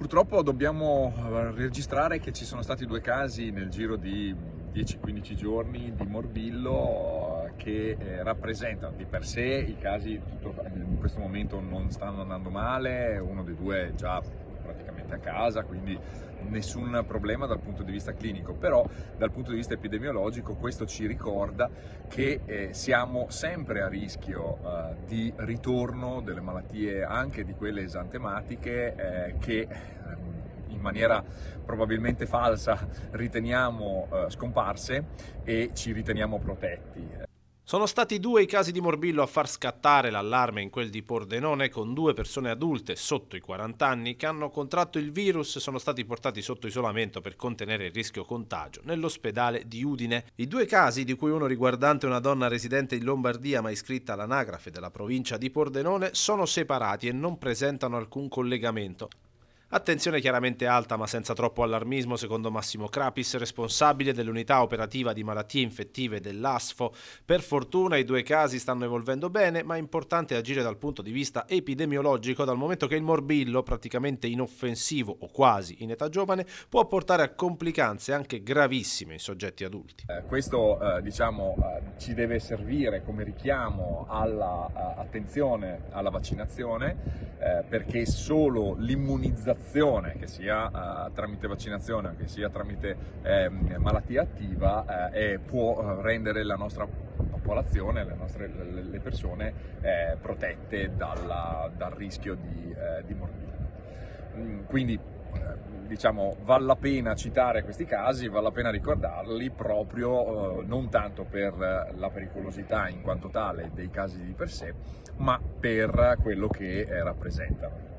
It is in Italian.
Purtroppo dobbiamo registrare che ci sono stati 2 casi nel giro di 10-15 giorni di morbillo che rappresentano di per sé i casi. In questo momento non stanno andando male, uno dei 2 è già praticamente a casa, quindi nessun problema dal punto di vista clinico, però dal punto di vista epidemiologico questo ci ricorda che siamo sempre a rischio di ritorno delle malattie, anche di quelle esantematiche, che in maniera probabilmente falsa riteniamo scomparse e ci riteniamo protetti. Sono stati 2 i casi di morbillo a far scattare l'allarme in quel di Pordenone, con 2 persone adulte sotto i 40 anni che hanno contratto il virus e sono stati portati sotto isolamento per contenere il rischio contagio nell'ospedale di Udine. I 2 casi, di cui uno riguardante una donna residente in Lombardia ma iscritta all'anagrafe della provincia di Pordenone, sono separati e non presentano alcun collegamento. Attenzione chiaramente alta ma senza troppo allarmismo, secondo Massimo Crapis, responsabile dell'unità operativa di malattie infettive dell'ASFO. Per fortuna i 2 casi stanno evolvendo bene, ma è importante agire dal punto di vista epidemiologico, dal momento che il morbillo, praticamente inoffensivo o quasi in età giovane, può portare a complicanze anche gravissime in soggetti adulti. Questo ci deve servire come richiamo all'attenzione alla vaccinazione, perché solo l'immunizzazione, che sia tramite vaccinazione o che sia tramite malattia attiva, può rendere la nostra popolazione, le persone protette dal rischio di morbillo. Quindi vale la pena citare questi casi, vale la pena ricordarli proprio non tanto per la pericolosità in quanto tale dei casi di per sé, ma per quello che rappresentano.